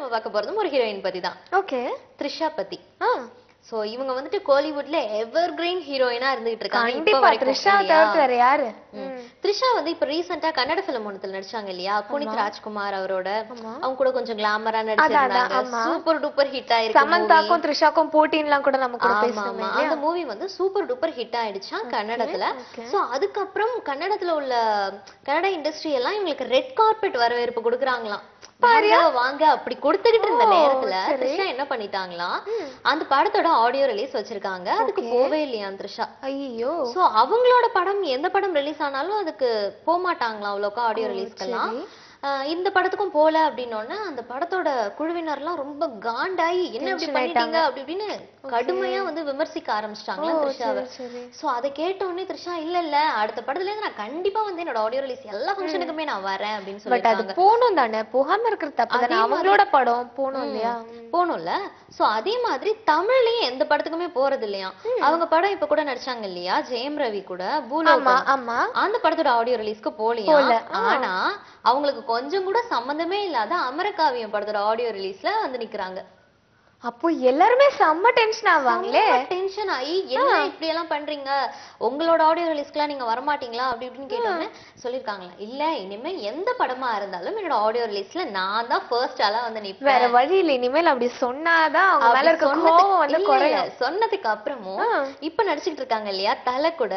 நம்ம பார்க்க போறதும் ஒரு ஹீரோயின் பத்தி தான். ஓகே. த்ரிஷா பத்தி. சோ இவங்க வந்துட்டு கோலிவுட்ல எவர் கிரீன் ஹீரோயினா இருந்துகிட்டு இருக்காங்க. கண்டிப்பா த்ரிஷா தவிர்த்து வேற யாரு? த்ரிஷா வந்து இப்ப ரீசெண்டா கன்னட பிலிம் ஒண்ணுல நடிச்சாங்க இல்லையா, புனித் ராஜ்குமார் அவரோட. அவங்க கூட கொஞ்சம் கிளாமரா நடிச்சிருந்தாங்க. சூப்பர் டூப்பர் ஹிட் ஆயிருக்கு. சமந்தாக்கும் த்ரிஷாக்கும் போட்டின்லாம் கூட நம்ம கூட பேசணும். அந்த மூவி வந்து சூப்பர் டூப்பர் ஹிட் ஆயிடுச்சா கன்னடத்துல. சோ அதுக்கப்புறம் கன்னடத்துல உள்ள கன்னட இண்டஸ்ட்ரி எல்லாம் இவங்களுக்கு ரெட் கார்பெட் வரவேற்பு கொடுக்குறாங்களாம். வாங்க அப்படி கொடுத்துக்கிட்டு இருந்த நேரத்துல த்ரிஷா என்ன பண்ணிட்டாங்களா, அந்த படத்தோட ஆடியோ ரிலீஸ் வச்சிருக்காங்க. அதுக்கு போவே இல்லையா த்ரிஷா. ஐயோ. சோ அவங்களோட படம் எந்த படம் ரிலீஸ் ஆனாலும் அதுக்கு போக மாட்டாங்களா அவ்வளோக்கா ஆடியோ ரிலீஸ்க்கெல்லாம். இந்த படத்துக்கும் போல அப்படின்னோடனே அந்த படத்தோட குழுவினர்லாம் ரொம்ப காண்டாயி என்ன இப்படி பண்ணிட்டீங்க அப்படி இப்படின்னு கடுமையா வந்து விமர்சிக்க ஆரம்பிச்சிட்டாங்களா த்ரிஷாவை. சோ அதை கேட்ட உடனே த்ரிஷா இல்ல இல்ல அடுத்த படத்துல இருந்து நான் கண்டிப்பா வந்து என்னோட ஆடியோ ரிலீஸ் எல்லா ஃபங்க்ஷனுக்குமே நான் வரேன் அப்படின்னு சொல்லிட்டாங்க. போணும் தானே, போகாம இருக்கிற தப்பு தானே, அவங்களோட படம் போணும் இல்லையா, போணும்ல. சோ அதே மாதிரி தமிழ்லயும் எந்த படத்துக்குமே போறது இல்லையா. அவங்க படம் இப்ப கூட நடிச்சாங்க இல்லையா ஜெயம் ரவி கூட பூலோகம், அந்த படத்தோட ஆடியோ ரிலீஸ்க்கு போலியா. ஆனா அவங்களுக்கு கொஞ்சம் கூட சம்பந்தமே இல்லாத அமரகாவியம் படத்தோட ஆடியோ ரிலீஸ்ல வந்து நிக்கிறாங்க. அப்போ எல்லாருமே செம்ம டென்ஷன் ஆவாங்களே. டென்ஷன் ஆகி என்ன இப்படி எல்லாம் பண்றீங்க, உங்களோட ஆடியோ ரிலீஸ்க்குலாம் நீங்க வர மாட்டீங்களா அப்படி இப்படின்னு கேட்டோன்னே சொல்லிருக்காங்களா, இல்ல இனிமே எந்த படமா இருந்தாலும் என்னோட ஆடியோ ரிலீஸ்ல நான் தான் ஃபர்ஸ்ட் ஆளா வந்து நிப்பேன். வேற வழி இல்ல, இனிமேல் அப்படி சொன்னாதான் அவங்க மேல இருக்க கோவம் வந்து குறையும். சொன்னதுக்கு அப்புறமும் இப்ப நடிச்சிட்டு இருக்காங்க இல்லையா தலை கூட,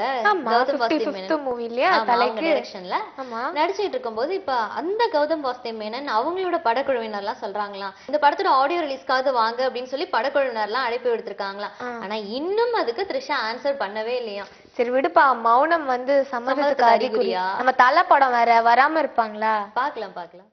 கௌதம் மூவி இல்லையா தலைக்கு டைரக்ஷன்ல நடிச்சிட்டு இருக்கும்போது இப்ப அந்த கௌதம் வாசுதேவ் மேனன் அவங்களோட படக்குழுவினர் எல்லாம் சொல்றாங்களாம் இந்த படத்தோட ஆடியோ ரிலீஸ்க்காவது வாங்க அப்படின்னு சொல்லி படக்குழுவினர்லாம் அழைப்பு விடுத்திருக்காங்களா. ஆனா இன்னும் அதுக்கு த்ரிஷா ஆன்சர் பண்ணவே இல்லையா. சரி விடுப்பா, மௌனம் வந்து சம்மதத்துக்கு அறிகுறியா. நம்ம தலை படம் வேற வராம இருப்பாங்களா, பாக்கலாம்.